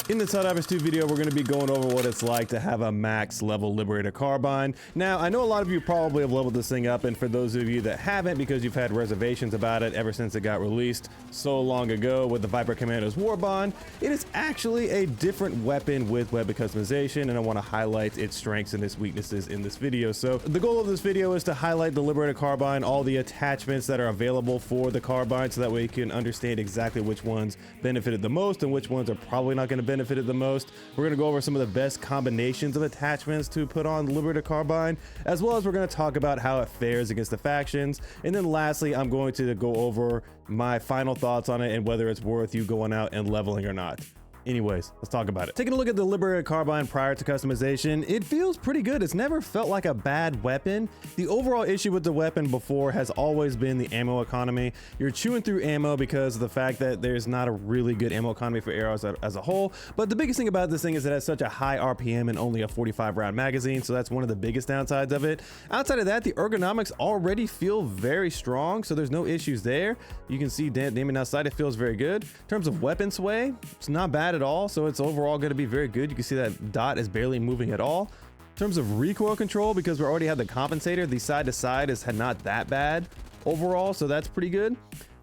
In this Helldivers 2 video, we're going to be going over what it's like to have a max level Liberator Carbine. Now, I know a lot of you probably have leveled this thing up, and for those of you that haven't, because you've had reservations about it ever since it got released so long ago with the Viper Commando's warbond, it is actually a different weapon with weapon customization, and I want to highlight its strengths and its weaknesses in this video. So the goal of this video is to highlight the Liberator Carbine, all the attachments that are available for the carbine, so that way you can understand exactly which ones benefited the most and which ones are probably not going to benefit it the most. We're going to go over some of the best combinations of attachments to put on the Liberator Carbine, as well as we're going to talk about how it fares against the factions. And then lastly, I'm going to go over my final thoughts on it and whether it's worth you going out and leveling or not. Anyways, let's talk about it. Taking a look at the Liberator Carbine prior to customization, it feels pretty good. It's never felt like a bad weapon. The overall issue with the weapon before has always been the ammo economy. You're chewing through ammo because of the fact that there's not a really good ammo economy for arrows as a whole. But the biggest thing about this thing is it has such a high RPM and only a 45 round magazine, so that's one of the biggest downsides of it. Outside of that, the ergonomics already feel very strong, so there's no issues there. You can see aiming outside, it feels very good. In terms of weapon sway, it's not bad at all, so it's overall going to be very good. You can see that dot is barely moving at all. In terms of recoil control, because we already had the compensator, the side to side is not that bad overall, so that's pretty good.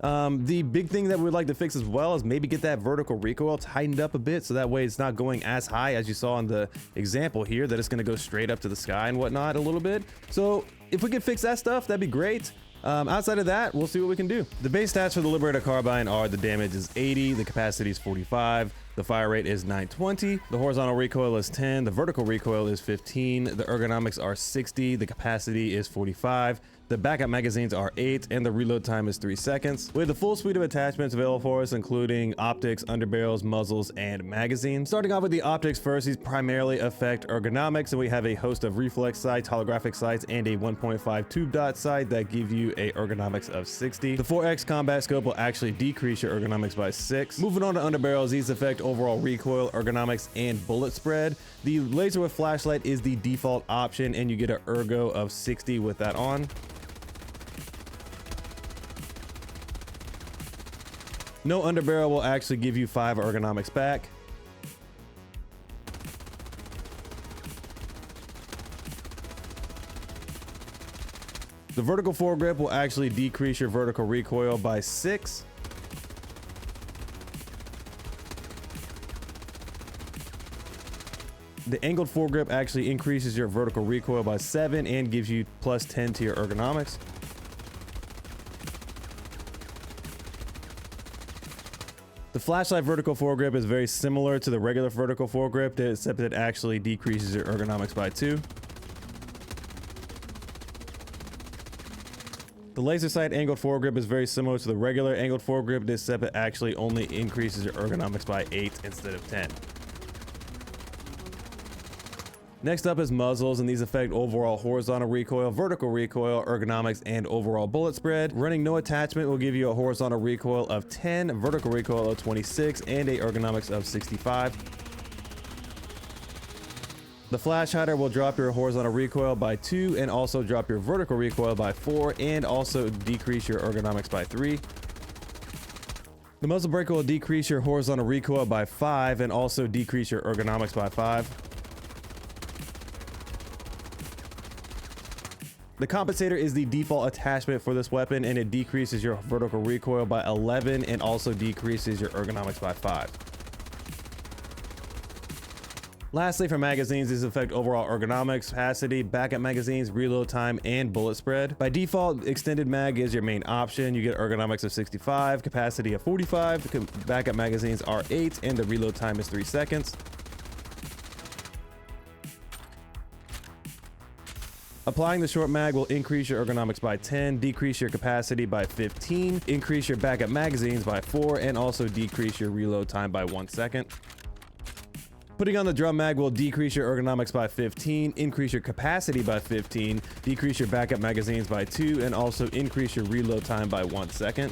The big thing that we'd like to fix as well is maybe get that vertical recoil tightened up a bit, so that way it's not going as high as you saw in the example here, that it's going to go straight up to the sky and whatnot a little bit. So if we could fix that stuff, that'd be great. Outside of that, we'll see what we can do. The base stats for the Liberator Carbine are: the damage is 80, the capacity is 45, the fire rate is 920, the horizontal recoil is 10, the vertical recoil is 15, the ergonomics are 60, the capacity is 45, the backup magazines are 8, and the reload time is 3 seconds. We have the full suite of attachments available for us, including optics, underbarrels, muzzles, and magazines. Starting off with the optics first, these primarily affect ergonomics, and we have a host of reflex sights, holographic sights, and a 1.5 tube dot sight that give you a ergonomics of 60. The 4X combat scope will actually decrease your ergonomics by 6. Moving on to underbarrels, these affect overall recoil, ergonomics, and bullet spread. The laser with flashlight is the default option, and you get an ergo of 60 with that on. No underbarrel will actually give you 5 ergonomics back. The vertical foregrip will actually decrease your vertical recoil by 6. The angled foregrip actually increases your vertical recoil by 7 and gives you plus 10 to your ergonomics. The flashlight vertical foregrip is very similar to the regular vertical foregrip, except that it actually decreases your ergonomics by 2. The laser sight angled foregrip is very similar to the regular angled foregrip, except it actually only increases your ergonomics by 8 instead of 10. Next up is muzzles, and these affect overall horizontal recoil, vertical recoil, ergonomics, and overall bullet spread. Running no attachment will give you a horizontal recoil of 10, vertical recoil of 26, and a ergonomics of 65. The flash hider will drop your horizontal recoil by 2 and also drop your vertical recoil by 4 and also decrease your ergonomics by 3. The muzzle breaker will decrease your horizontal recoil by 5 and also decrease your ergonomics by 5. The compensator is the default attachment for this weapon, and it decreases your vertical recoil by 11 and also decreases your ergonomics by 5. Lastly, for magazines, these affect overall ergonomics, capacity, backup magazines, reload time, and bullet spread. By default, extended mag is your main option. You get ergonomics of 65, capacity of 45, backup magazines are 8, and the reload time is 3 seconds. Applying the short mag will increase your ergonomics by 10, decrease your capacity by 15, increase your backup magazines by 4, and also decrease your reload time by 1 second. Putting on the drum mag will decrease your ergonomics by 15, increase your capacity by 15, decrease your backup magazines by 2, and also increase your reload time by 1 second.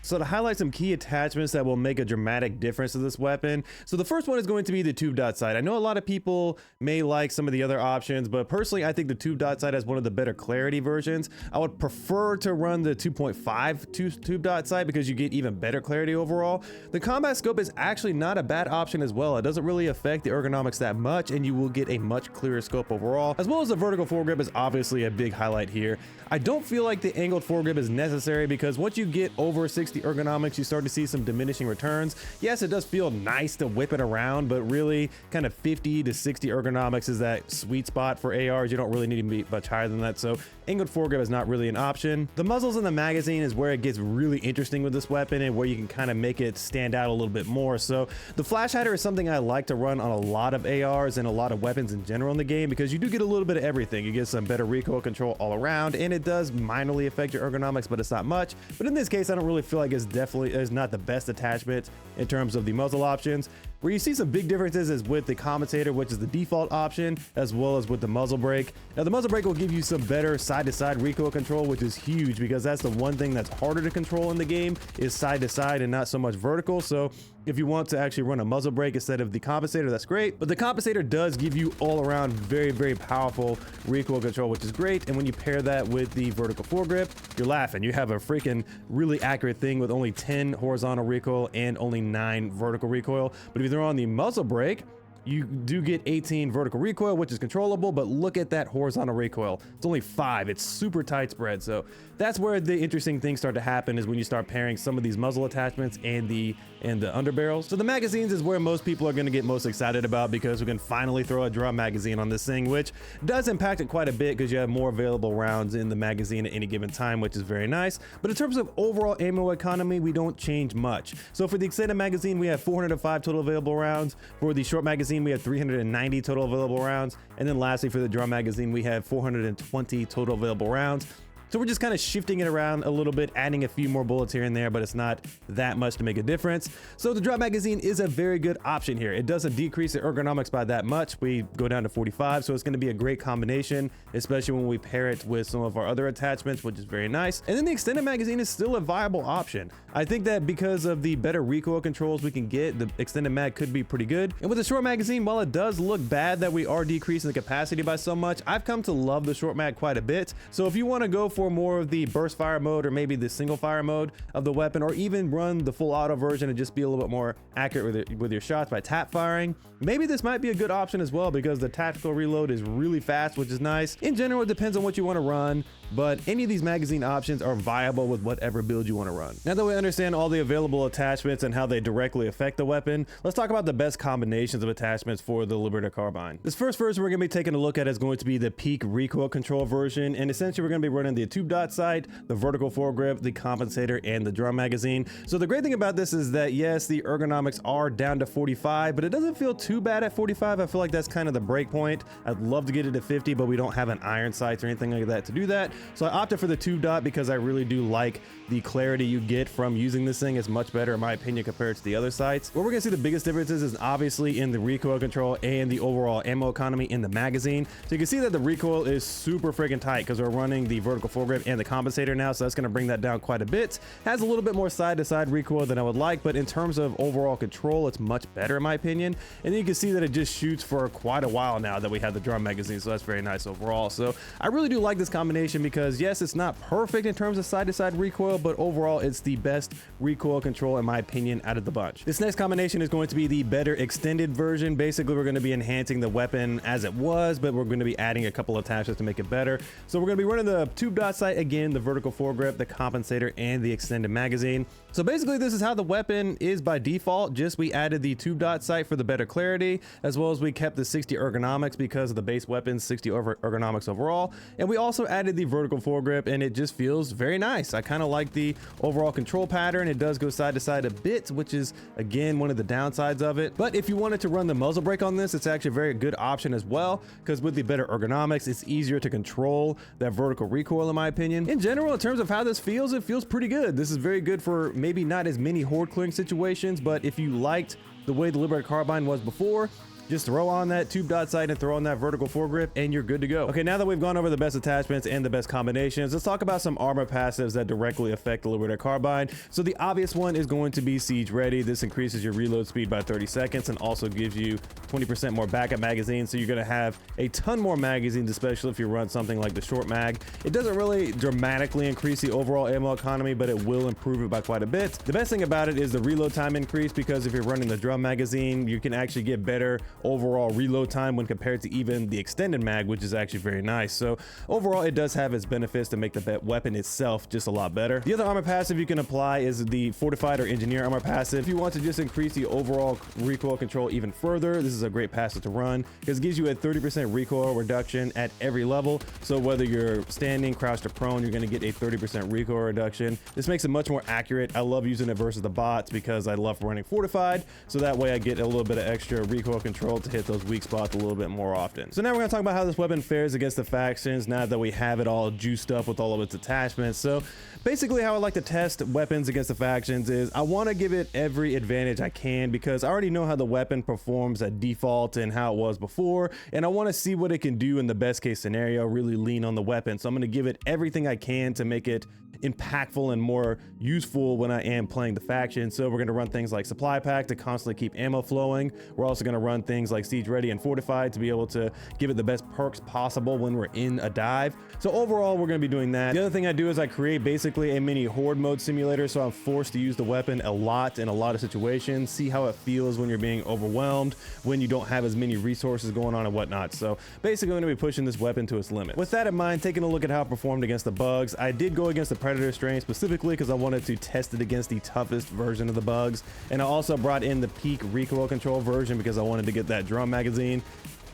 So to highlight some key attachments that will make a dramatic difference to this weapon. So the first one is going to be the tube dot sight. I know a lot of people may like some of the other options, but personally I think the tube dot sight has one of the better clarity versions. I would prefer to run the 2.5 tube dot sight because you get even better clarity overall. The combat scope is actually not a bad option as well. It doesn't really affect the ergonomics that much, and you will get a much clearer scope overall, as well as the vertical foregrip is obviously a big highlight here. I don't feel like the angled foregrip is necessary because once you get over 60 ergonomics, you start to see some diminishing returns. Yes, it does feel nice to whip it around, but really kind of 50 to 60 ergonomics is that sweet spot for ARs. You don't really need to be much higher than that, so angled foregrip is not really an option. The muzzles in the magazine is where it gets really interesting with this weapon and where you can kind of make it stand out a little bit more. So the flash hider is something I like to run on a lot of ARs and a lot of weapons in general in the game because you do get a little bit of everything. You get some better recoil control all around, and it does minorly affect your ergonomics, but it's not much. But in this case, I don't really feel like it's definitely is not the best attachment in terms of the muzzle options. Where you see some big differences is with the compensator, which is the default option, as well as with the muzzle brake. Now the muzzle brake will give you some better side-to-side recoil control, which is huge because that's the one thing that's harder to control in the game is side-to-side and not so much vertical. So if you want to actually run a muzzle brake instead of the compensator, that's great. But the compensator does give you all around very, very powerful recoil control, which is great. And when you pair that with the vertical foregrip, you're laughing. You have a freaking really accurate thing with only 10 horizontal recoil and only 9 vertical recoil. But if you throw on the muzzle brake, you do get 18 vertical recoil, which is controllable, but look at that horizontal recoil. It's only 5. It's super tight spread. So that's where the interesting things start to happen, is when you start pairing some of these muzzle attachments and the underbarrels. So the magazines is where most people are going to get most excited about because we can finally throw a drum magazine on this thing, which does impact it quite a bit because you have more available rounds in the magazine at any given time, which is very nice. But in terms of overall ammo economy, we don't change much. So for the extended magazine, we have 405 total available rounds. For the short magazine, we have 390 total available rounds. And then lastly, for the drum magazine, we have 420 total available rounds. So we're just kind of shifting it around a little bit, adding a few more bullets here and there, but it's not that much to make a difference. So the drop magazine is a very good option here. It doesn't decrease the ergonomics by that much. We go down to 45, so it's going to be a great combination, especially when we pair it with some of our other attachments, which is very nice. And then the extended magazine is still a viable option. I think that because of the better recoil controls we can get, the extended mag could be pretty good. And with the short magazine, while it does look bad that we are decreasing the capacity by so much, I've come to love the short mag quite a bit. So if you want to go for more of the burst fire mode or maybe the single fire mode of the weapon, or even run the full auto version and just be a little bit more accurate with your shots by tap firing, maybe this might be a good option as well because the tactical reload is really fast, which is nice. In general, it depends on what you want to run, but any of these magazine options are viable with whatever build you want to run. Now that we understand all the available attachments and how they directly affect the weapon, let's talk about the best combinations of attachments for the Liberator Carbine. This first version we're going to be taking a look at is going to be the peak recoil control version, and essentially we're going to be running the tube dot sight, the vertical foregrip, the compensator, and the drum magazine. So the great thing about this is that yes, the ergonomics are down to 45, but it doesn't feel too bad at 45. I feel like that's kind of the break point. I'd love to get it to 50, but we don't have an iron sights or anything like that to do that. So I opted for the tube dot because I really do like the clarity you get from using this thing. Is much better in my opinion compared to the other sights. Where we're gonna see the biggest differences is obviously in the recoil control and the overall ammo economy in the magazine. So you can see that the recoil is super freaking tight because we're running the vertical foregrip and the compensator now, so that's going to bring that down quite a bit. Has a little bit more side-to-side recoil than I would like, but in terms of overall control, it's much better in my opinion. And then you can see that it just shoots for quite a while now that we have the drum magazine, so that's very nice overall. So I really do like this combination because yes, it's not perfect in terms of side-to-side recoil, but overall it's the best recoil control in my opinion out of the bunch. This next combination is going to be the better extended version. Basically, we're going to be enhancing the weapon as it was, but we're going to be adding a couple of attachments to make it better. So we're going to be running the tube dot sight again, the vertical foregrip, the compensator, and the extended magazine. So basically this is how the weapon is by default, just we added the tube dot sight for the better clarity, as well as we kept the 60 ergonomics because of the base weapon's 60 ergonomics overall. And we also added the vertical foregrip, and it just feels very nice. I kind of like the overall control pattern. It does go side to side a bit, which is again one of the downsides of it. But if you wanted to run the muzzle brake on this, it's actually a very good option as well, because with the better ergonomics, it's easier to control that vertical recoil in my opinion. In general, in terms of how this feels, it feels pretty good. This is very good for maybe not as many horde clearing situations, but if you liked the way the Liberator Carbine was before, just throw on that tube dot sight and throw on that vertical foregrip and you're good to go. Okay, now that we've gone over the best attachments and the best combinations, let's talk about some armor passives that directly affect the Liberator Carbine. So the obvious one is going to be Siege Ready. This increases your reload speed by 30 seconds and also gives you 20% more backup magazines, so you're going to have a ton more magazines, especially if you run something like the short mag. It doesn't really dramatically increase the overall ammo economy, but it will improve it by quite a bit. The best thing about it is the reload time increase, because if you're running the drum magazine, you can actually get better overall reload time when compared to even the extended mag, which is actually very nice. So overall, it does have its benefits to make the weapon itself just a lot better. The other armor passive you can apply is the Fortified or Engineer armor passive. If you want to just increase the overall recoil control even further, this is a great passive to run because it gives you a 30% recoil reduction at every level. So whether you're standing, crouched, or prone, you're going to get a 30% recoil reduction. This makes it much more accurate. I love using it versus the bots because I love running Fortified, so that way I get a little bit of extra recoil control to hit those weak spots a little bit more often. So now we're going to talk about how this weapon fares against the factions now that we have it all juiced up with all of its attachments. So basically how I like to test weapons against the factions is I want to give it every advantage I can, because I already know how the weapon performs at default and how it was before, and I want to see what it can do in the best case scenario, really lean on the weapon. So I'm going to give it everything I can to make it impactful and more useful when I am playing the faction. So we're going to run things like Supply Pack to constantly keep ammo flowing. We're also going to run things like Siege Ready and Fortified to be able to give it the best perks possible when we're in a dive. So overall, we're going to be doing that. The other thing I do is I create basically a mini horde mode simulator, so I'm forced to use the weapon a lot in a lot of situations, see how it feels when you're being overwhelmed, when you don't have as many resources going on and whatnot. So basically I'm going to be pushing this weapon to its limit. With that in mind, taking a look at how it performed against the bugs, I did go against the Predator strain specifically because I wanted to test it against the toughest version of the bugs, and I also brought in the peak recoil control version because I wanted to get that drum magazine.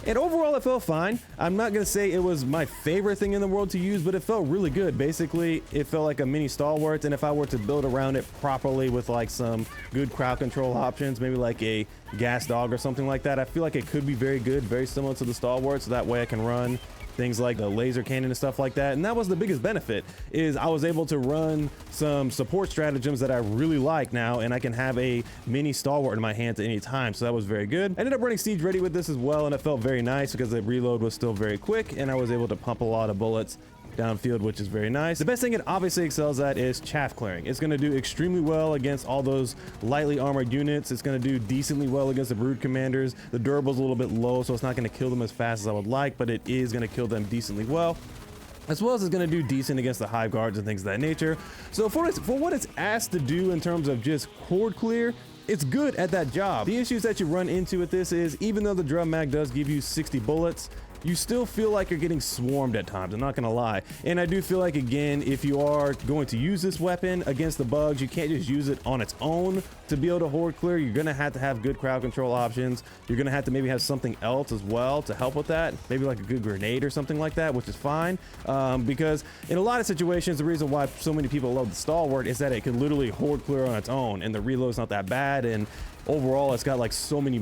And overall, it felt fine. I'm not going to say it was my favorite thing in the world to use, but it felt really good. Basically, it felt like a mini Stalwart, and if I were to build around it properly with like some good crowd control options, maybe like a gas dog or something like that, I feel like it could be very good, very similar to the Stalwart, so that way I can run things like the laser cannon and stuff like that. And that was the biggest benefit, is I was able to run some support stratagems that I really like now, and I can have a mini Stalwart in my hands at any time. So that was very good. I ended up running Siege Ready with this as well, and it felt very nice because the reload was still very quick and I was able to pump a lot of bullets downfield, which is very nice. The best thing it obviously excels at is chaff clearing. It's going to do extremely well against all those lightly armored units. It's going to do decently well against the brood commanders. The durable's a little bit low, so it's not going to kill them as fast as I would like, but it is going to kill them decently well. As well as it's going to do decent against the hive guards and things of that nature. So for what it's asked to do in terms of just horde clear, it's good at that job. The issues that you run into with this is, even though the drum mag does give you 60 bullets, you still feel like you're getting swarmed at times, I'm not gonna lie. And I do feel like, again, if you are going to use this weapon against the bugs, you can't just use it on its own to be able to horde clear. You're gonna have to have good crowd control options. You're gonna have to maybe have something else as well to help with that, maybe like a good grenade or something like that, which is fine, because in a lot of situations, the reason why so many people love the Stalwart is that it can literally horde clear on its own, and the reload's not that bad, and overall it's got like so many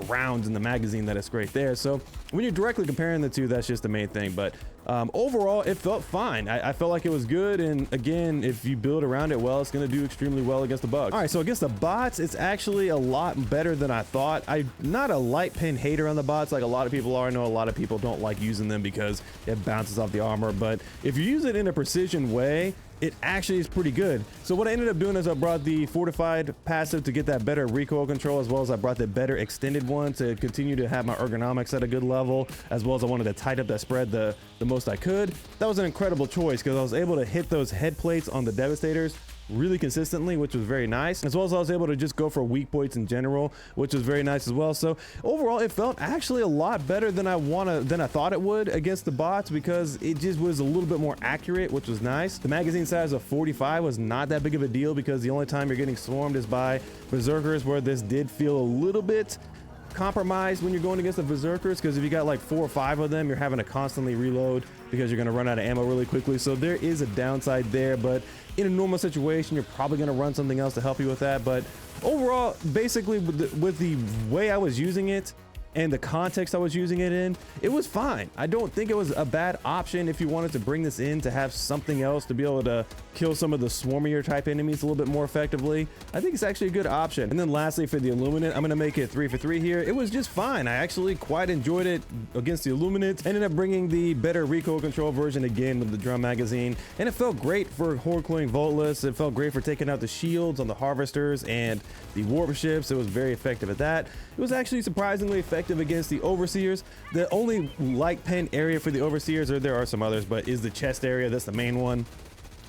rounds in the magazine that it's great there. So when you're directly comparing the two, that's just the main thing. But overall, it felt fine. I felt like it was good, and again, if you build around it well, it's going to do extremely well against the bugs. All right, so against the bots, it's actually a lot better than I thought. I'm not a light pin hater on the bots like a lot of people are. I know a lot of people don't like using them because it bounces off the armor, but if you use it in a precision way, it actually is pretty good. So what I ended up doing is I brought the Fortified passive to get that better recoil control, as well as I brought the better extended one to continue to have my ergonomics at a good level, as well as I wanted to tighten up that spread the most I could. That was an incredible choice because I was able to hit those head plates on the Devastators really consistently, which was very nice, as well as I was able to just go for weak points in general, which was very nice as well. So overall, it felt actually a lot better than I thought it would against the bots, because it just was a little bit more accurate, which was nice. The magazine size of 45 was not that big of a deal because the only time you're getting swarmed is by berserkers, where this did feel a little bit compromised when you're going against the berserkers, because if you got like 4 or 5 of them, you're having to constantly reload because you're going to run out of ammo really quickly. So there is a downside there, but in a normal situation, you're probably going to run something else to help you with that. But overall, basically with the way I was using it, and the context I was using it in, it was fine. I don't think it was a bad option if you wanted to bring this in to have something else to be able to kill some of the swarmier type enemies a little bit more effectively. I think it's actually a good option. And then lastly, for the Illuminate, I'm gonna make it 3 for 3 here. It was just fine. I actually quite enjoyed it against the Illuminates. Ended up bringing the better recoil control version again with the drum magazine, and it felt great for horde clearing Voltless. It felt great for taking out the shields on the harvesters and the warp ships. It was very effective at that. It was actually surprisingly effective against the Overseers. The only light pen area for the Overseers, or there are some others, but is the chest area. That's the main one.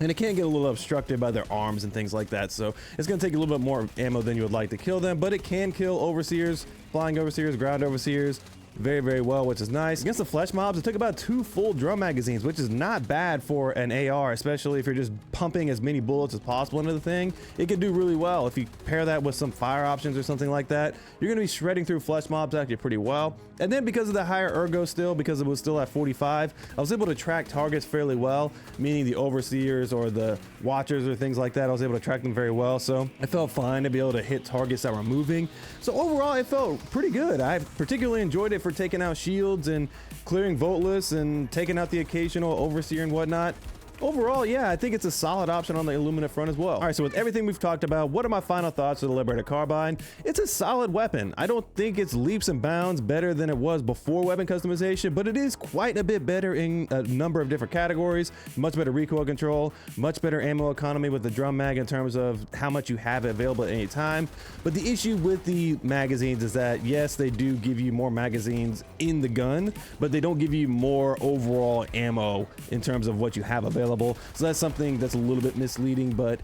And it can get a little obstructed by their arms and things like that, so it's going to take a little bit more ammo than you would like to kill them, but it can kill Overseers, flying Overseers, ground Overseers very, very well, which is nice. Against the flesh mobs, it took about 2 full drum magazines, which is not bad for an AR, especially if you're just pumping as many bullets as possible into the thing. It can do really well. If you pair that with some fire options or something like that, you're going to be shredding through flesh mobs actually pretty well. And then because of the higher ergo still, because it was still at 45, I was able to track targets fairly well, meaning the Overseers or the Watchers or things like that. I was able to track them very well, so I felt fine to be able to hit targets that were moving. So overall, it felt pretty good. I particularly enjoyed it for taking out shields and clearing Voltless and taking out the occasional Overseer and whatnot. Overall, yeah, I think it's a solid option on the Illuminate front as well. All right, so with everything we've talked about, what are my final thoughts of the Liberator Carbine? It's a solid weapon. I don't think it's leaps and bounds better than it was before weapon customization, but it is quite a bit better in a number of different categories. Much better recoil control, much better ammo economy with the drum mag in terms of how much you have available at any time. But the issue with the magazines is that, yes, they do give you more magazines in the gun, but they don't give you more overall ammo in terms of what you have available. So that's something that's a little bit misleading, but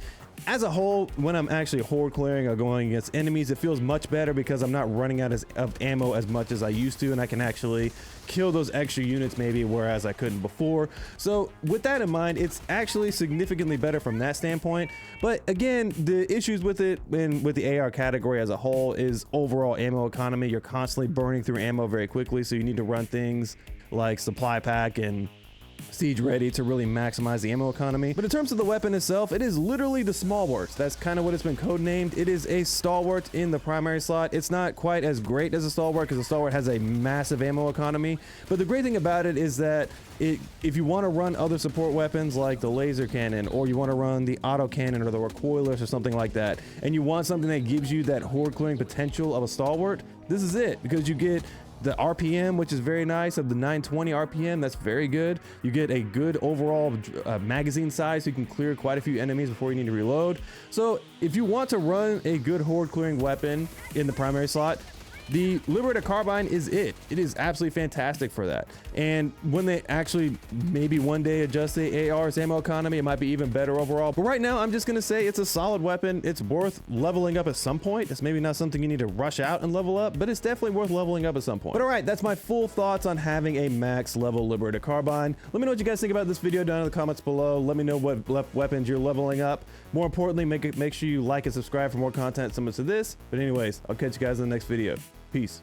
as a whole, when I'm actually horde clearing or going against enemies, it feels much better because I'm not running out of ammo as much as I used to, and I can actually kill those extra units maybe, whereas I couldn't before. So with that in mind, it's actually significantly better from that standpoint. But again, the issues with it and with the AR category as a whole is overall ammo economy. You're constantly burning through ammo very quickly, so you need to run things like supply pack and siege ready to really maximize the ammo economy. But in terms of the weapon itself, it is literally the Stalwart. That's kind of what it's been codenamed. It is a Stalwart in the primary slot. It's not quite as great as a Stalwart because the Stalwart has a massive ammo economy, but the great thing about it is that if you want to run other support weapons like the laser cannon, or you want to run the auto cannon or the recoilers or something like that, and you want something that gives you that horde clearing potential of a Stalwart, this is it, because you get the RPM, which is very nice, of the 920 RPM. That's very good. You get a good overall magazine size, so you can clear quite a few enemies before you need to reload. So if you want to run a good horde clearing weapon in the primary slot, the Liberator Carbine is it. It is absolutely fantastic for that. And when they actually maybe one day adjust the AR's ammo economy, it might be even better overall. But right now, I'm just gonna say it's a solid weapon. It's worth leveling up at some point. It's maybe not something you need to rush out and level up, but it's definitely worth leveling up at some point. But all right, that's my full thoughts on having a max level Liberator Carbine. Let me know what you guys think about this video down in the comments below. Let me know what weapons you're leveling up. More importantly, make sure you like and subscribe for more content similar to this. But anyways, I'll catch you guys in the next video. Peace.